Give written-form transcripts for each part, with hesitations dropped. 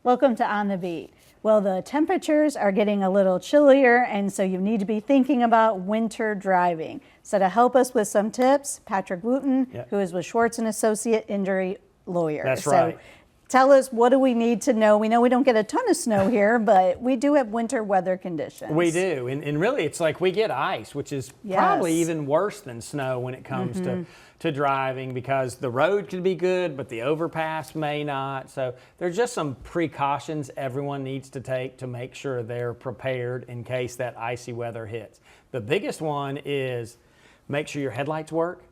Welcome to On the Beat. Well, the temperatures are getting a little chillier, and so you need to be thinking about winter driving. So to help us with some tips, Patrick Wooten, who is with SCHWARTZ & Associate Injury Lawyer. That's right. So tell us, what do we need to know? We know we don't get a ton of snow here, but we do have winter weather conditions. We do, and really it's like we get ice, which is probably even worse than snow when it comes to driving, because the road could be good, but the overpass may not. So there's just some precautions everyone needs to take to make sure they're prepared in case that icy weather hits. The biggest one is make sure your headlights work.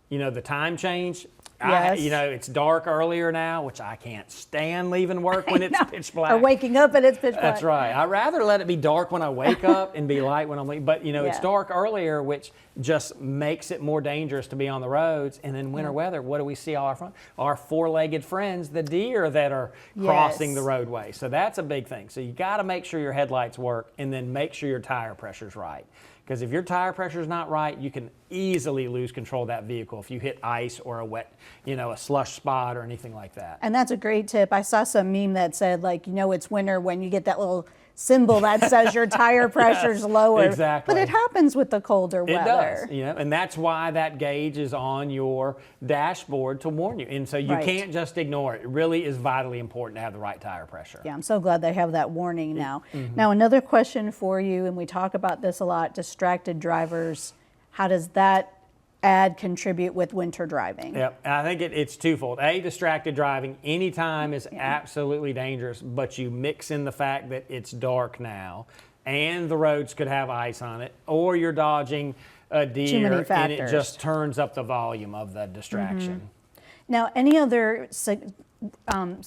You know, the time change. Yes. You know, it's dark earlier now, which I can't stand leaving work when it's pitch black. Or waking up and it's pitch black. That's right. I'd rather let it be dark when I wake up and be light when I'm leaving. But, you know, it's dark earlier, which just makes it more dangerous to be on the roads. And then winter weather, what do we see all our front? Our four-legged friends, the deer that are crossing the roadway. So that's a big thing. So you got to make sure your headlights work, and then make sure your tire pressure's right. Because if your tire pressure is not right, you can easily lose control of that vehicle if you hit ice or a wet, you know, a slush spot or anything like that. And that's a great tip. I saw some meme that said, like, you know, it's winter when you get that little symbol that says your tire pressure's lower. Exactly. But it happens with the colder weather. It does, you know, and that's why that gauge is on your dashboard to warn you. And so you can't just ignore it. It really is vitally important to have the right tire pressure. Yeah, I'm so glad they have that warning now. Now, another question for you, and we talk about this a lot, distracted drivers. How does that contribute with winter driving? Yep, I think it's twofold. A, distracted driving anytime is absolutely dangerous, but you mix in the fact that it's dark now and the roads could have ice on it, or you're dodging a deer and it just turns up the volume of the distraction. Now, any other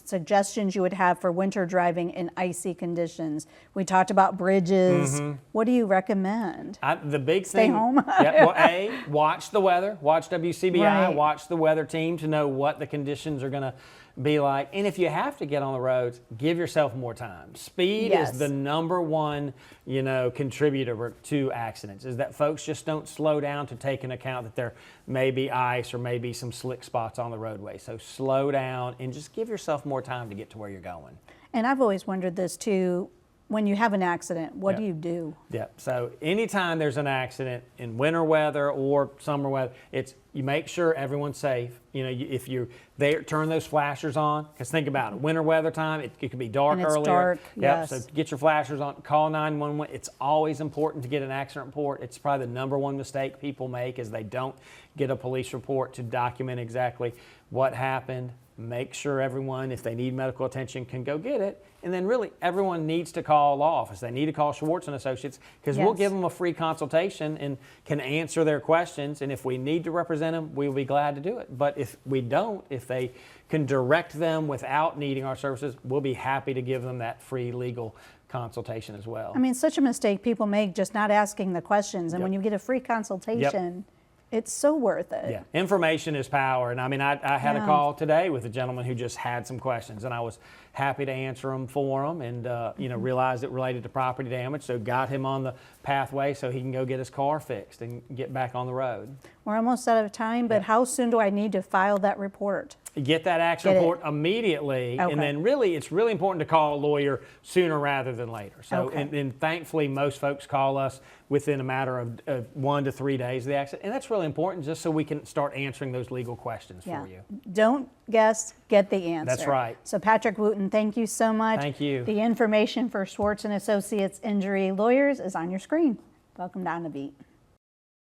suggestions you would have for winter driving in icy conditions? We talked about bridges. What do you recommend? The big thing. Stay home? Well, A, watch the weather. Watch WCBI. Watch the weather team to know what the conditions are going to be like. And if you have to get on the roads, give yourself more time. Speed is the #1, you know, contributor to accidents, is that folks just don't slow down to take into account that there may be ice or maybe some slick spots on the roadway. So slow down and just give yourself more time to get to where you're going. And I've always wondered this too. When you have an accident, what do you do? So anytime there's an accident in winter weather or summer weather, you make sure everyone's safe. You know, if you're there, turn those flashers on. Because think about it, winter weather time, it could be dark earlier. Dark, So get your flashers on, call 911. It's always important to get an accident report. It's probably the #1 mistake people make, is they don't get a police report to document exactly what happened. Make sure everyone, if they need medical attention, can go get it. And then really, everyone needs to call law office. They need to call SCHWARTZ & Associates, because we'll give them a free consultation and can answer their questions. And if we need to represent them, we'll be glad to do it. But if we don't, if they can direct them without needing our services, we'll be happy to give them that free legal consultation as well. I mean, such a mistake people make just not asking the questions. And when you get a free consultation, it's so worth it. Yeah, information is power. And I mean, I had a call today with a gentleman who just had some questions, and I was happy to answer them for him, and you know, realized it related to property damage, so got him on the pathway so he can go get his car fixed and get back on the road. We're almost out of time, but how soon do I need to file that report? Get that action report immediately, and then really, it's really important to call a lawyer sooner rather than later. So, and thankfully, most folks call us within a matter of 1 to 3 days of the accident, and that's really important, just so we can start answering those legal questions for you. Don't guess, get the answer. That's right. So Patrick Wooten, thank you so much. Thank you. The information for SCHWARTZ & Associates Injury Lawyers is on your screen. Welcome to On the Beat.